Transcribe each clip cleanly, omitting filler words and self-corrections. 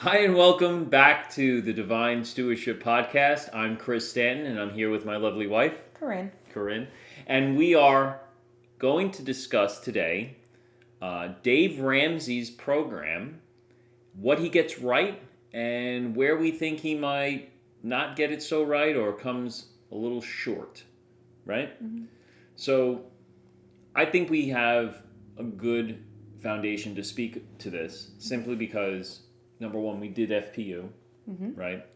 Hi, and welcome back to the Divine Stewardship Podcast. I'm Chris Stanton, and I'm here with my lovely wife, Corinne. And we are going to discuss today Dave Ramsey's program, what he gets right, and where we think he might not get it so right or comes a little short, right? Mm-hmm. So I think we have a good foundation to speak to this simply because, number one, we did FPU, right?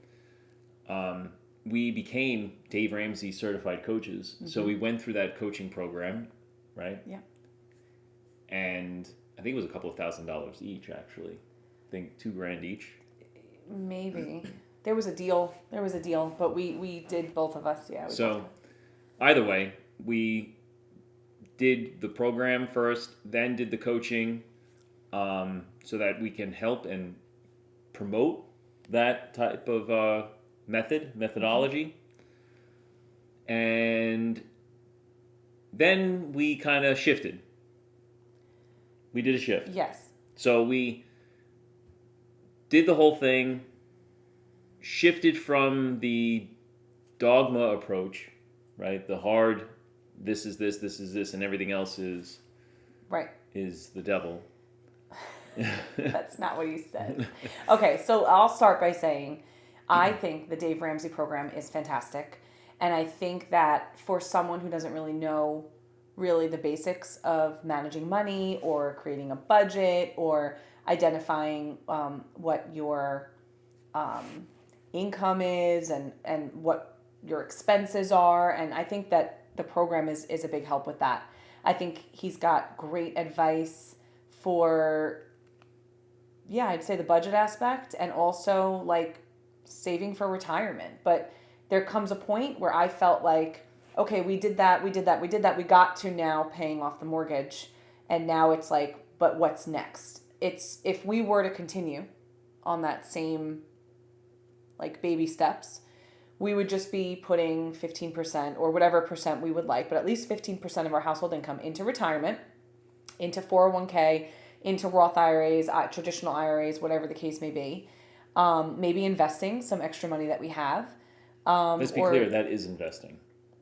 We became Dave Ramsey certified coaches. So we went through that coaching program, right? Yeah. And I think it was a couple of $1,000s each, actually. I think $2,000 each. Maybe. There was a deal, but we did both of us, yeah. So either way, we did the program first, then did the coaching, so that we can help and promote that type of methodology. And then we kind of shifted. We did a shift. Yes. So we did the whole thing, shifted from the dogma approach, right? The hard, this is this, and everything else is Right. the devil. That's not what he said. Okay, so I'll start by saying I think the Dave Ramsey program is fantastic. And I think that for someone who doesn't really know the basics of managing money or creating a budget or identifying what your income is and what your expenses are. And I think that the program is a big help with that. I think he's got great advice for, I'd say the budget aspect and also like saving for retirement. But there comes a point where I felt like, okay, we did that. We got to now paying off the mortgage. And now it's like, but what's next? It's if we were to continue on that same like baby steps, we would just be putting 15% or whatever percent we would like, but at least 15% of our household income into retirement, into 401k, into Roth IRAs, traditional IRAs, whatever the case may be. Maybe investing some extra money that we have. Let's be clear, that is investing.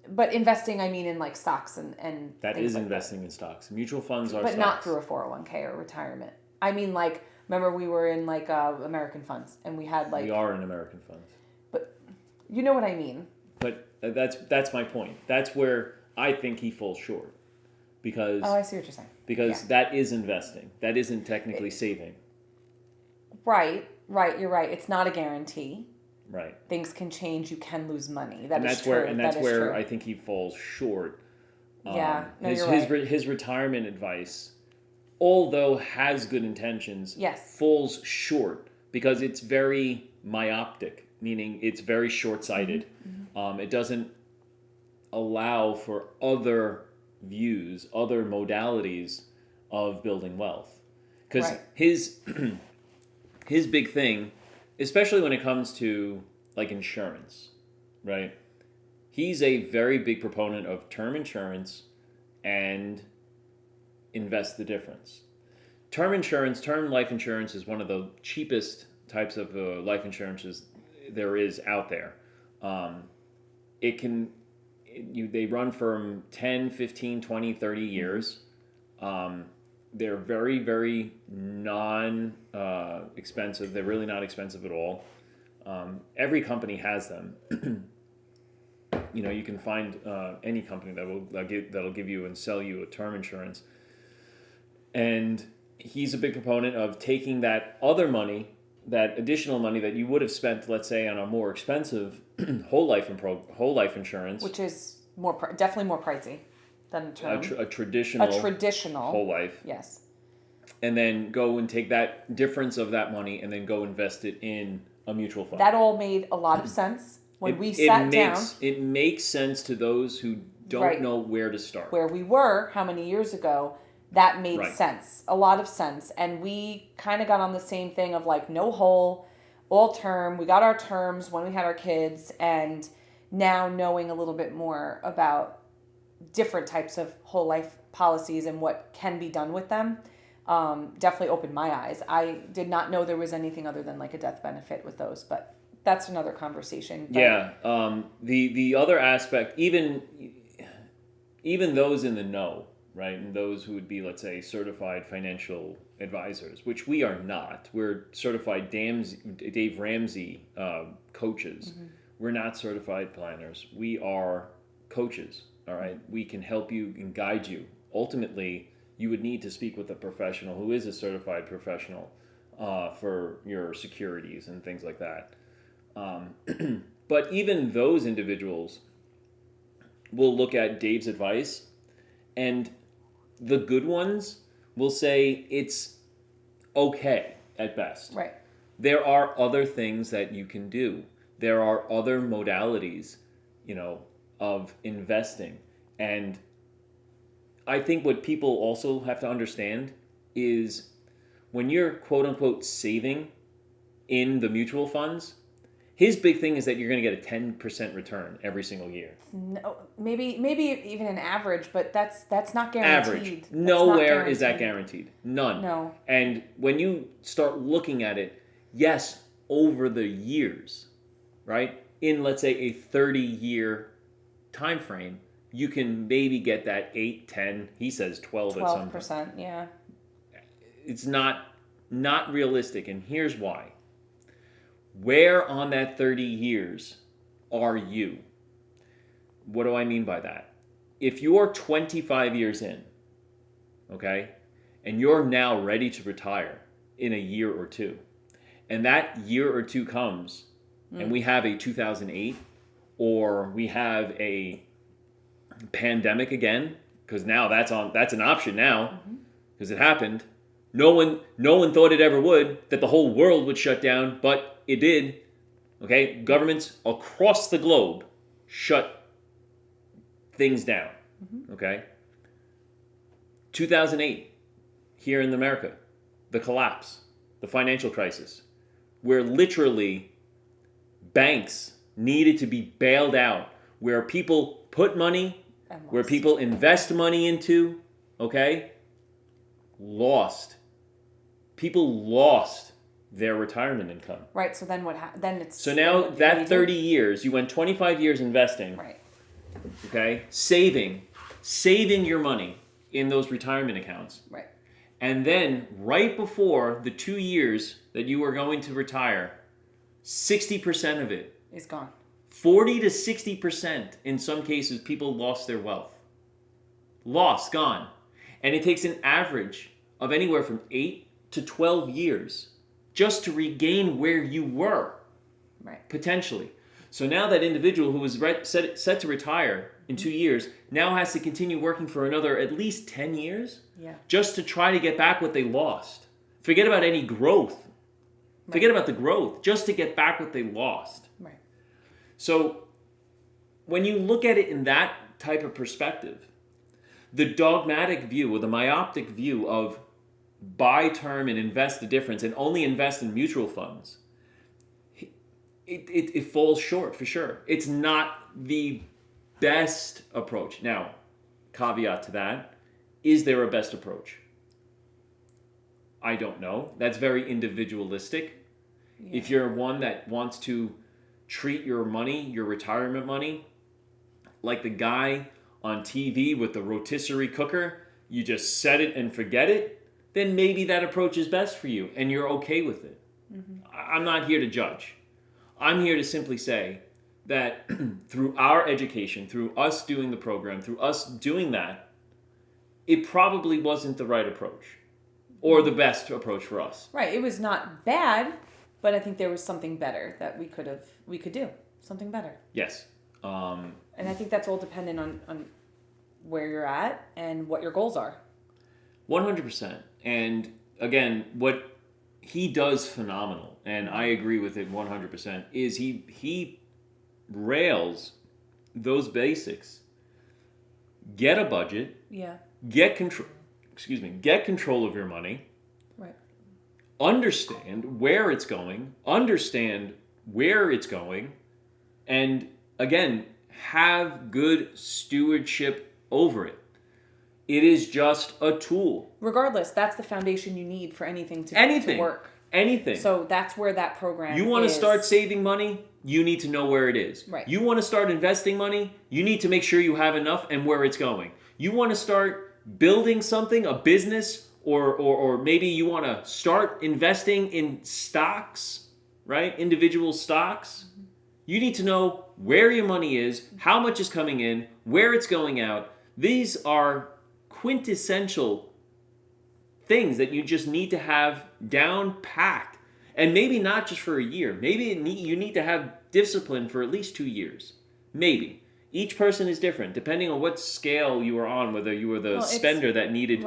But investing, I mean, in like stocks and that is investing in stocks. Mutual funds are stocks. But not through a 401k or retirement. I mean, like, remember we were in like American funds and we had like... We are in American funds. But you know what I mean. But that's my point. That's where I think he falls short. Because... Oh, I see what you're saying. Because that is investing. That isn't technically saving. Right, you're right. It's not a guarantee. Right. Things can change. You can lose money. That's where I think he falls short. You're right. His retirement advice, although has good intentions, falls short because it's very myopic, meaning it's very short-sighted. Mm-hmm. It doesn't allow for other views, other modalities of building wealth. Because his big thing, especially when it comes to like insurance, right? He's a very big proponent of term insurance and invest the difference. Term life insurance is one of the cheapest types of life insurances there is out there. They run from 10, 15, 20, 30 years. They're very, very non-expensive. They're really not expensive at all. Every company has them. You can find any company that'll give you and sell you a term insurance. And he's a big proponent of taking that other money, that additional money that you would have spent, let's say, on a more expensive whole life insurance, which is definitely more pricey than a term. A traditional whole life. Yes. And then go and take that difference of that money and then go invest it in a mutual fund. That all made a lot of sense when we sat down. It makes sense to those who don't know where to start. Where we were, how many years ago, that made sense. A lot of sense. And we kind of got on the same thing of like no whole, all term. We got our terms when we had our kids. And now knowing a little bit more about different types of whole life policies and what can be done with them, definitely opened my eyes. I did not know there was anything other than like a death benefit with those, but that's another conversation. But Yeah. The other aspect, even those in the know, right, and those who would be, let's say, certified financial advisors, which we are not. We're certified Dave Ramsey coaches. Mm-hmm. We're not certified planners. We are coaches. All right, we can help you and guide you. Ultimately, you would need to speak with a professional who is a certified professional for your securities and things like that. But even those individuals will look at Dave's advice, and the good ones will say it's okay at best. Right. There are other things that you can do. There are other modalities, of investing. And I think what people also have to understand is when you're quote unquote saving in the mutual funds, his big thing is that you're going to get a 10% return every single year. No, maybe even an average, but that's not guaranteed. Average. Nowhere is that guaranteed. None. No. And when you start looking at it, yes, over the years, right? In, let's say, a 30-year time frame, you can maybe get that 8, 10, he says 12 at some point. 12%, yeah. It's not realistic, and here's why. Where on that 30 years are you? What do I mean by that? If you're 25 years in, okay, and you're now ready to retire in a year or two, and that year or two comes, and we have a 2008, or we have a pandemic again, because now that's an option now, because it happened. No one thought it ever would, that the whole world would shut down, but it did. Okay, governments across the globe shut things down. Okay, 2008 here in America, the collapse, the financial crisis, where literally banks needed to be bailed out, where people put money, where people invest money into, okay, lost. People lost their retirement income. Right, so then what then it's... So now that 30 years, you went 25 years investing. Right. Okay, saving your money in those retirement accounts. Right. And then right before the 2 years that you were going to retire, 60% of it is gone. 40 to 60% in some cases, people lost their wealth. Lost, gone. And it takes an average of anywhere from 8 to 12 years just to regain where you were. Right. Potentially. So now that individual who was set to retire in 2 years now has to continue working for another at least 10 years just to try to get back what they lost. Forget about any growth. Right. Forget about the growth, just to get back what they lost. Right. So when you look at it in that type of perspective, the dogmatic view or the myopic view of buy term and invest the difference and only invest in mutual funds, it falls short for sure. It's not the best approach. Now, caveat to that, is there a best approach? I don't know. That's very individualistic. Yeah. If you're one that wants to treat your money, your retirement money, like the guy on TV with the rotisserie cooker, you just set it and forget it, then maybe that approach is best for you and you're okay with it. I'm not here to judge. I'm here to simply say that through our education, through us doing the program, through us doing that, it probably wasn't the right approach or the best approach for us. Right. It was not bad, but I think there was something better that we could do. Something better. Yes. And I think that's all dependent on where you're at and what your goals are. 100%. And again, what he does phenomenal, and I agree with it 100%, is he rails those basics. Get a budget. Yeah. Get control of your money. Right. Understand where it's going. Understand where it's going. And again, have good stewardship over it. It is just a tool. Regardless, that's the foundation you need for anything to work. Anything. So that's where that program You want to start saving money, you need to know where it is. Right. You want to start investing money, you need to make sure you have enough and where it's going. You want to start building something, a business, or maybe you want to start investing in stocks, right? Individual stocks. Mm-hmm. You need to know where your money is, how much is coming in, where it's going out. These are quintessential things that you just need to have down packed. And maybe not just for a year. Maybe you need to have discipline for at least 2 years. Maybe. Each person is different, depending on what scale you were on, whether you were the spender that needed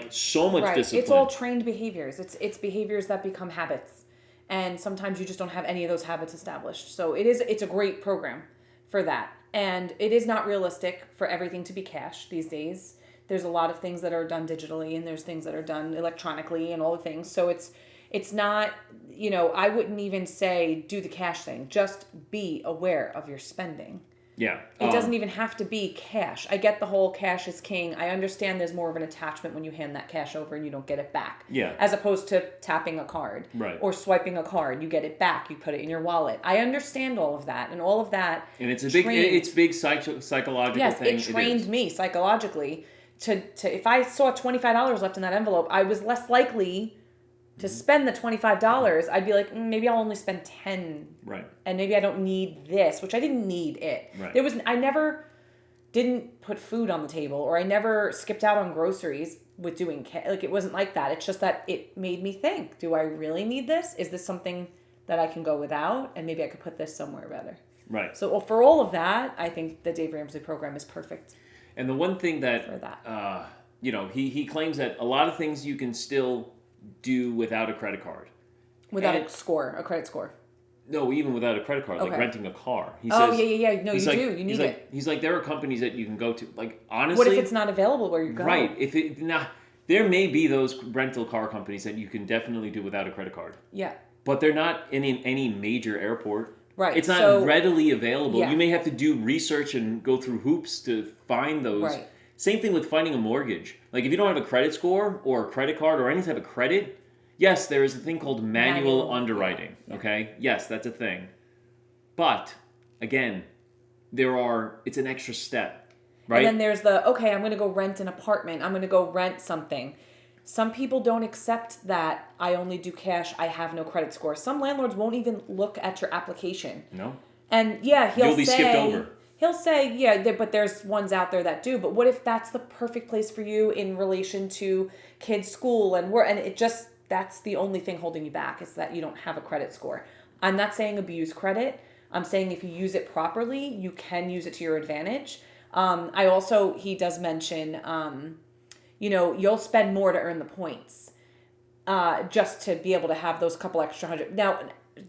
so much discipline. It's all trained behaviors. It's behaviors that become habits. And sometimes you just don't have any of those habits established. So it's a great program for that. And it is not realistic for everything to be cash these days. There's a lot of things that are done digitally, and there's things that are done electronically and all the things. So it's not, I wouldn't even say do the cash thing. Just be aware of your spending. Yeah. It doesn't even have to be cash. I get the whole cash is king. I understand there's more of an attachment when you hand that cash over and you don't get it back. Yeah. As opposed to tapping a card. Right. Or swiping a card. You get it back. You put it in your wallet. I understand all of that. And all of that. And it's a big psychological thing. Yes, it trained me psychologically to if I saw $25 left in that envelope, I was less likely to spend the $25. I'd be like, maybe I'll only spend $10. Right. And maybe I don't need this, which I didn't need it. Right. I never didn't put food on the table, or I never skipped out on groceries with doing, it wasn't like that. It's just that it made me think, do I really need this? Is this something that I can go without? And maybe I could put this somewhere better. Right. So for all of that, I think the Dave Ramsey program is perfect. And the one thing that, he claims that a lot of things you can still do without a credit card. Without a credit score. No, even without a credit card, like renting a car. He says, yeah. No, you do. You need it. He's like, there are companies that you can go to. Like, honestly. What if it's not available where you go? Right. There may be those rental car companies that you can definitely do without a credit card. Yeah. But they're not in any major airport. Right. It's not readily available. Yeah. You may have to do research and go through hoops to find those. Right. Same thing with finding a mortgage. Like, if you don't have a credit score or a credit card or any type of credit, yes, there is a thing called manual underwriting. Yeah. Okay? Yes, that's a thing. But, again, it's an extra step, right? And then there's I'm going to go rent an apartment. I'm going to go rent something. Some people don't accept that I only do cash, I have no credit score. Some landlords won't even look at your application. No. And you'll be skipped over. He'll say, but there's ones out there that do. But what if that's the perfect place for you in relation to kids' school and work? And that's the only thing holding you back is that you don't have a credit score. I'm not saying abuse credit. I'm saying if you use it properly, you can use it to your advantage. He does mention, you'll spend more to earn the points just to be able to have those couple extra $100. Now,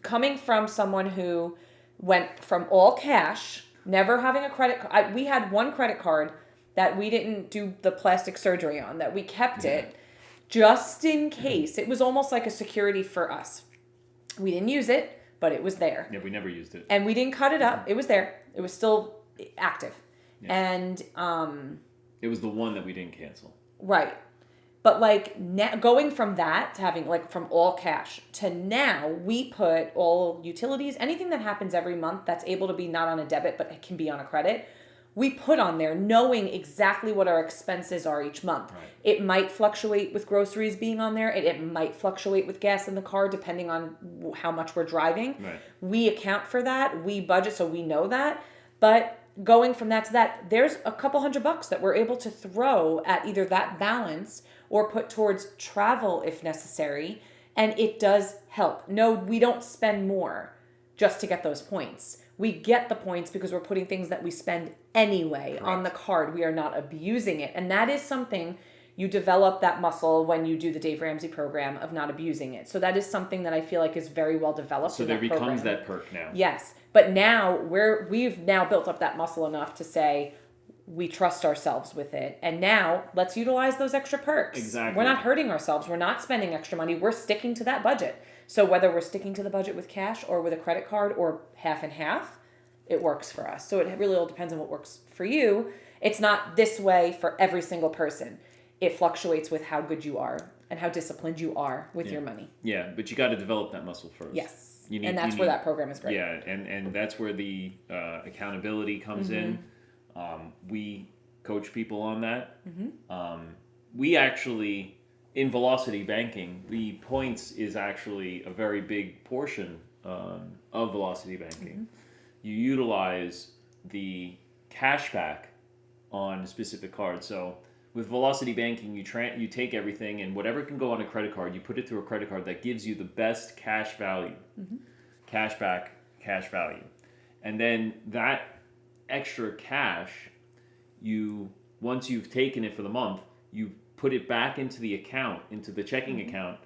coming from someone who went from all cash, never having a credit card. We had one credit card that we didn't do the plastic surgery on, that we kept it just in case. It was almost like a security for us. We didn't use it, but it was there. Yeah, we never used it. And we didn't cut it up. It was there. It was still active. Yeah. And it was the one that we didn't cancel. Right. But going from that to having from all cash to now, we put all utilities, anything that happens every month that's able to be not on a debit, but it can be on a credit, we put on there knowing exactly what our expenses are each month. Right. It might fluctuate with groceries being on there. It might fluctuate with gas in the car depending on how much we're driving. Right. We account for that. We budget, so we know that. But going from that to that, there's a couple $100 that we're able to throw at either that balance or put towards travel if necessary, and it does help. No, we don't spend more just to get those points. We get the points because we're putting things that we spend anyway on the card. We are not abusing it, and that is something you develop that muscle when you do the Dave Ramsey program of not abusing it. So that is something that I feel like is very well developed. So there becomes that perk now. Yes, but now we've now built up that muscle enough to say, we trust ourselves with it. And now let's utilize those extra perks. Exactly. We're not hurting ourselves. We're not spending extra money. We're sticking to that budget. So whether we're sticking to the budget with cash or with a credit card or half and half, it works for us. So it really all depends on what works for you. It's not this way for every single person. It fluctuates with how good you are and how disciplined you are with your money. Yeah, but you got to develop that muscle first. Yes. And that's where that program is great. Yeah, and that's where the accountability comes in. We coach people on that. We actually, in velocity banking, the points is actually a very big portion of velocity banking. You utilize the cashback on specific cards. So with velocity banking, you take everything and whatever can go on a credit card, you put it through a credit card that gives you the best cash value, cashback, cash value. And then that extra cash, once you've taken it for the month, you put it back into the account, into the checking account,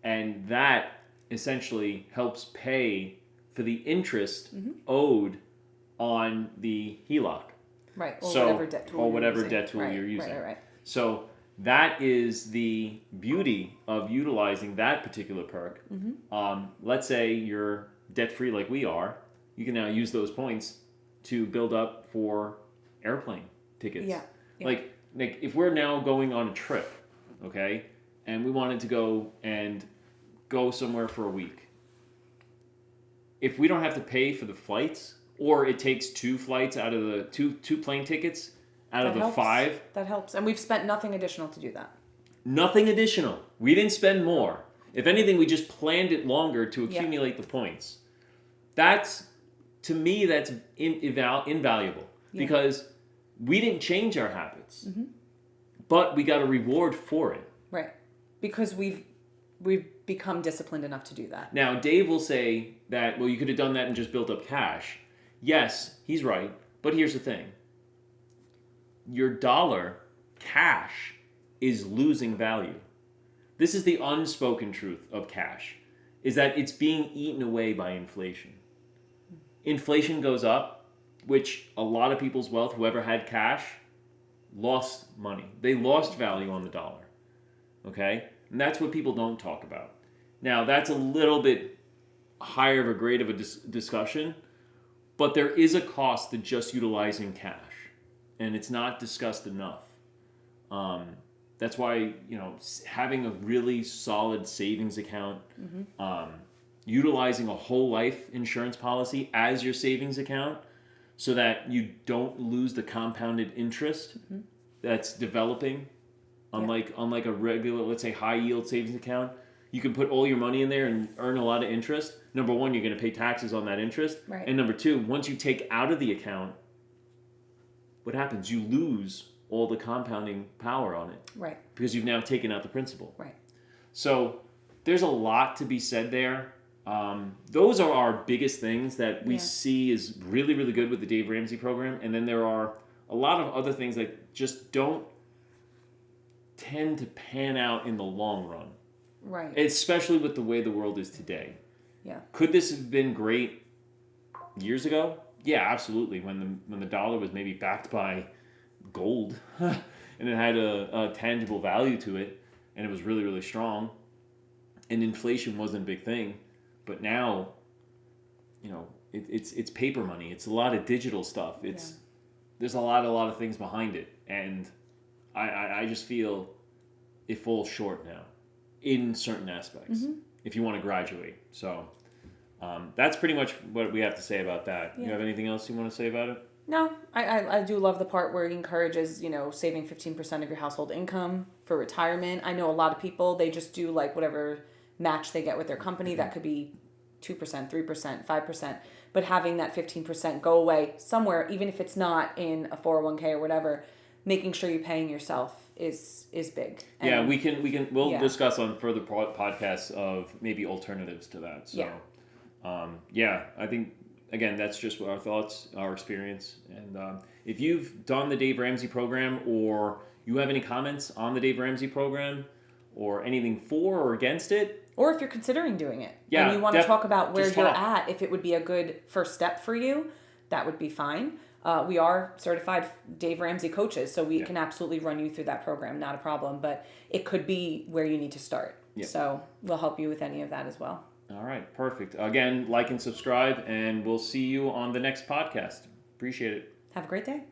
and that essentially helps pay for the interest owed on the HELOC. Right, or whatever debt tool you're using. Right. So that is the beauty of utilizing that particular perk. Let's say you're debt-free like we are. You can now use those points to build up for airplane tickets. Yeah. Like if we're now going on a trip, okay, and we wanted to go somewhere for a week, if we don't have to pay for the flights, or it takes 2 flights out of the two plane tickets out of the 5. That helps. And we've spent nothing additional to do that. Nothing additional. We didn't spend more. If anything, we just planned it longer to accumulate the points. To me, that's invaluable because we didn't change our habits, but we got a reward for it. Right. Because we've become disciplined enough to do that. Now, Dave will say that, well, you could have done that and just built up cash. Yes, he's right. But here's the thing. Your dollar, cash, is losing value. This is the unspoken truth of cash, is that it's being eaten away by inflation. Inflation goes up, which a lot of people's wealth, whoever had cash, lost money. They lost value on the dollar. Okay? And that's what people don't talk about. Now, that's a little bit higher of a grade of a discussion, but there is a cost to just utilizing cash, and it's not discussed enough. That's why, having a really solid savings account, utilizing a whole life insurance policy as your savings account so that you don't lose the compounded interest that's developing. Unlike a regular, let's say, high yield savings account, you can put all your money in there and earn a lot of interest. Number one, you're going to pay taxes on that interest. Right. And number two, once you take out of the account, what happens? You lose all the compounding power on it. Right. Because you've now taken out the principal. Right. So there's a lot to be said there. Those are our biggest things that we see is really, really good with the Dave Ramsey program. And then there are a lot of other things that just don't tend to pan out in the long run. Right. Especially with the way the world is today. Yeah. Could this have been great years ago? Yeah, absolutely. When the dollar was maybe backed by gold and it had a tangible value to it and it was really, really strong and inflation wasn't a big thing. But now, it's paper money. It's a lot of digital stuff. There's a lot of things behind it. And I just feel it falls short now in certain aspects if you want to graduate. So that's pretty much what we have to say about that. Yeah. You have anything else you want to say about it? No, I do love the part where he encourages, saving 15% of your household income for retirement. I know a lot of people, they just do like whatever match they get with their company. That could be 2%, 3%, 5%. But having that 15% go away somewhere, even if it's not in a 401k or whatever, making sure you're paying yourself is big. And we'll discuss on further podcasts of maybe alternatives to that. So, I think, again, that's just our thoughts, our experience. And if you've done the Dave Ramsey program or you have any comments on the Dave Ramsey program or anything for or against it. Or if you're considering doing it and you want to talk about where you're at, if it would be a good first step for you, that would be fine. We are certified Dave Ramsey coaches, so we can absolutely run you through that program, not a problem. But it could be where you need to start. Yeah. So we'll help you with any of that as well. All right, perfect. Again, like and subscribe, and we'll see you on the next podcast. Appreciate it. Have a great day.